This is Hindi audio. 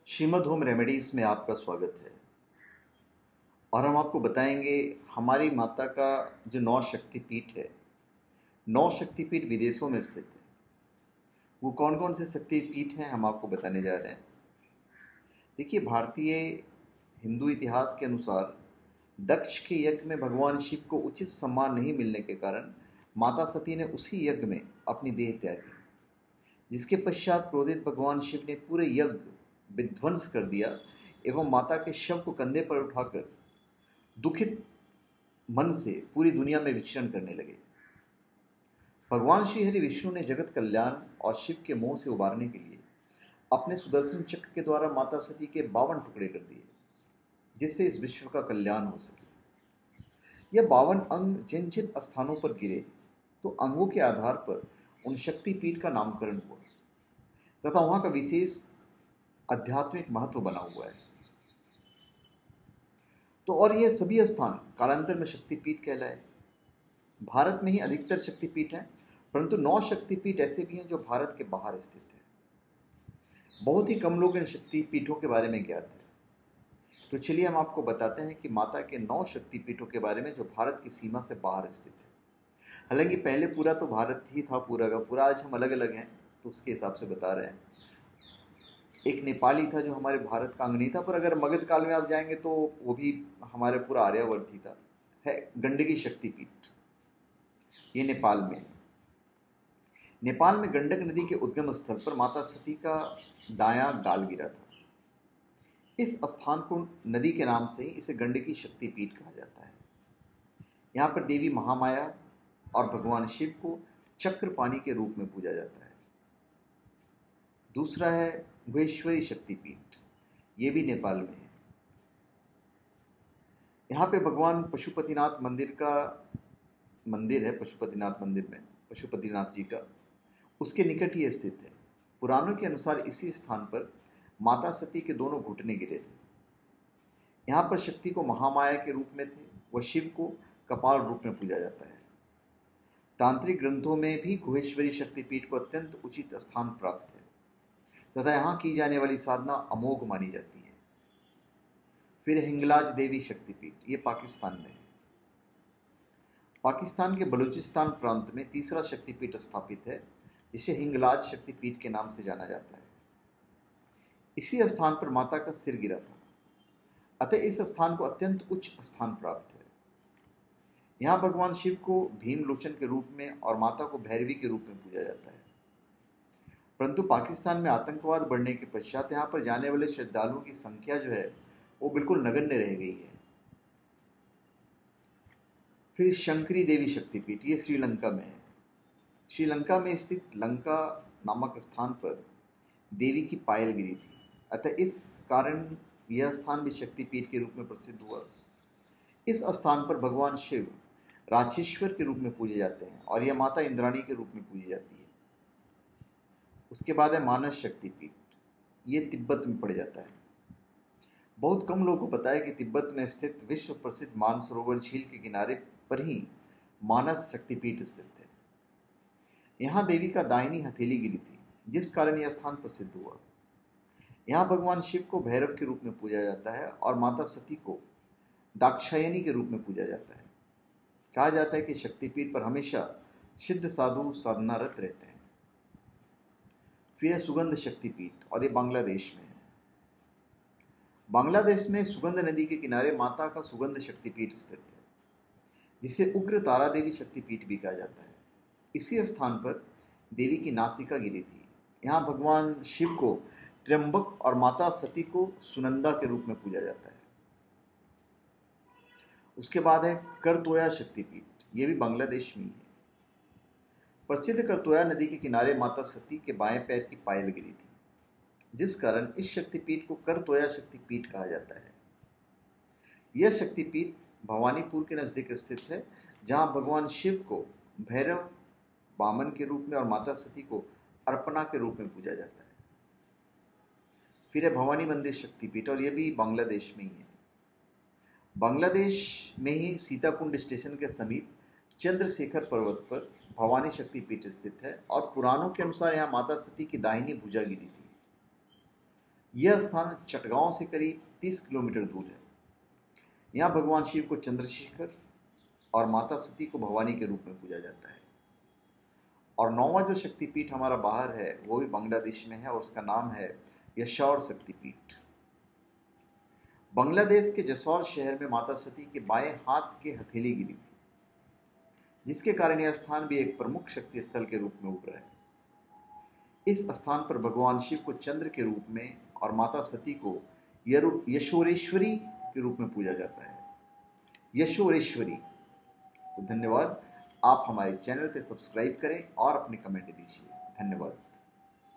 श्रीमद होम रेमेडीज़ में आपका स्वागत है। और हम आपको बताएंगे हमारी माता का जो 9 शक्तिपीठ है। 9 शक्तिपीठ विदेशों में स्थित है। वो कौन कौन से शक्तिपीठ हैं हम आपको बताने जा रहे हैं। देखिए, भारतीय हिंदू इतिहास के अनुसार दक्ष के यज्ञ में भगवान शिव को उचित सम्मान नहीं मिलने के कारण माता सती ने उसी यज्ञ में अपनी देह त्यागी, जिसके पश्चात क्रोधित भगवान शिव ने पूरे यज्ञ विध्वंस कर दिया एवं माता के शव को कंधे पर उठाकर दुखित मन से पूरी दुनिया में विचरण करने लगे। भगवान श्री हरि विष्णु ने जगत कल्याण और शिव के मोह से उबारने के लिए अपने सुदर्शन चक्र के द्वारा माता सती के 52 टुकड़े कर दिए, जिससे इस विश्व का कल्याण हो सके। यह 52 अंग जिन जिन स्थानों पर गिरे तो अंगों के आधार पर उन शक्तिपीठ का नामकरण हुआ तथा वहां का विशेष आध्यात्मिक महत्व बना हुआ है। तो और ये सभी स्थान कालांतर में शक्तिपीठ कहलाए। भारत में ही अधिकतर शक्तिपीठ हैं, परंतु 9 शक्तिपीठ ऐसे भी हैं जो भारत के बाहर स्थित हैं। बहुत ही कम लोग इन शक्तिपीठों के बारे में ज्ञात हैं। तो चलिए हम आपको बताते हैं कि माता के 9 शक्तिपीठों के बारे में जो भारत की सीमा से बाहर स्थित है। हालांकि पहले पूरा तो भारत ही था, पूरा का पूरा। आज हम अलग अलग हैं तो उसके हिसाब से बता रहे हैं। एक नेपाली था जो हमारे भारत का अंग नहीं था, पर अगर मगध काल में आप जाएंगे तो वो भी हमारे पूरा आर्यावर्त ही था। है गंडकी शक्तिपीठ, ये नेपाल में है। नेपाल में गंडक नदी के उद्गम स्थल पर माता सती का दायां गाल गिरा था। इस स्थान को नदी के नाम से ही इसे गंडकी शक्तिपीठ कहा जाता है। यहाँ पर देवी महामाया और भगवान शिव को चक्रपाणी के रूप में पूजा जाता है। दूसरा है गुहेश्वरी शक्तिपीठ, ये भी नेपाल में है। यहाँ पे भगवान पशुपतिनाथ मंदिर का मंदिर है। पशुपतिनाथ मंदिर में पशुपतिनाथ जी का उसके निकट ही स्थित है। पुराणों के अनुसार इसी स्थान पर माता सती के दोनों घुटने गिरे थे। यहाँ पर शक्ति को महामाया के रूप में थे व शिव को कपाल रूप में पूजा जाता है। तांत्रिक ग्रंथों में भी गुहेश्वरी शक्तिपीठ को अत्यंत उचित स्थान प्राप्त है तथा यहाँ की जाने वाली साधना अमोघ मानी जाती है। फिर हिंगलाज देवी शक्तिपीठ, ये पाकिस्तान में है। पाकिस्तान के बलूचिस्तान प्रांत में तीसरा शक्तिपीठ स्थापित है, जिसे हिंगलाज शक्तिपीठ के नाम से जाना जाता है। इसी स्थान पर माता का सिर गिरा था, अतः इस स्थान को अत्यंत उच्च स्थान प्राप्त है। यहाँ भगवान शिव को भीमलोचन के रूप में और माता को भैरवी के रूप में पूजा जाता है। परंतु पाकिस्तान में आतंकवाद बढ़ने के पश्चात यहाँ पर जाने वाले श्रद्धालुओं की संख्या जो है वो बिल्कुल नगण्य रह गई है। फिर शंकरी देवी शक्तिपीठ, ये श्रीलंका में है। श्रीलंका में स्थित लंका नामक स्थान पर देवी की पायल गिरी थी, अतः इस कारण यह स्थान भी शक्तिपीठ के रूप में प्रसिद्ध हुआ। इस स्थान पर भगवान शिव राक्षेश्वर के रूप में पूजे जाते हैं और यह माता इंद्राणी के रूप में पूजी जाती है। उसके बाद है मानस शक्तिपीठ, ये तिब्बत में पड़ जाता है। बहुत कम लोगों को पता है कि तिब्बत में स्थित विश्व प्रसिद्ध मानसरोवर झील के किनारे पर ही मानस शक्तिपीठ स्थित है। यहाँ देवी का दाहिनी हथेली गिरी थी, जिस कारण यह स्थान प्रसिद्ध हुआ। यहाँ भगवान शिव को भैरव के रूप में पूजा जाता है और माता सती को दाक्षायणी के रूप में पूजा जाता है। कहा जाता है कि शक्तिपीठ पर हमेशा सिद्ध साधु साधनारत रहते हैं। फिर है सुगंध शक्तिपीठ, और ये बांग्लादेश में है। बांग्लादेश में सुगंध नदी के किनारे माता का सुगंध शक्तिपीठ स्थित है, जिसे उग्र तारा देवी शक्तिपीठ भी कहा जाता है। इसी स्थान पर देवी की नासिका गिरी थी। यहाँ भगवान शिव को त्र्यंबक और माता सती को सुनंदा के रूप में पूजा जाता है। उसके बाद है करतोया शक्तिपीठ, ये भी बांग्लादेश में ही है। प्रसिद्ध करतोया नदी के किनारे माता सती के बाएं पैर की पायल गिरी थी, जिस कारण इस शक्तिपीठ को करतोया शक्तिपीठ कहा जाता है। यह शक्तिपीठ भवानीपुर के नजदीक स्थित है, जहां भगवान शिव को भैरव वामन के रूप में और माता सती को अर्पणा के रूप में पूजा जाता है। फिर है भवानी मंदिर शक्तिपीठ, और यह भी बांग्लादेश में ही है। बांग्लादेश में ही सीताकुंड स्टेशन के समीप चंद्रशेखर पर्वत पर भवानी शक्तिपीठ स्थित है और पुराणों के अनुसार यहाँ माता सती की दाहिनी भुजा गिरी थी। यह स्थान चटगांव से करीब 30 किलोमीटर दूर है। यहाँ भगवान शिव को चंद्रशेखर और माता सती को भवानी के रूप में पूजा जाता है। और नौवां जो शक्तिपीठ हमारा बाहर है वो भी बांग्लादेश में है और उसका नाम है यशौर शक्तिपीठ। बांग्लादेश के जसौर शहर में माता सती के बाएं हाथ की हथेली गिरी थी, जिसके कारण यह स्थान भी एक प्रमुख शक्ति स्थल के रूप में उभरा है। इस स्थान पर भगवान शिव को चंद्र के रूप में और माता सती को यशोरेश्वरी के रूप में पूजा जाता है। यशोरेश्वरी। तो धन्यवाद। आप हमारे चैनल पे सब्सक्राइब करें और अपने कमेंट दीजिए। धन्यवाद।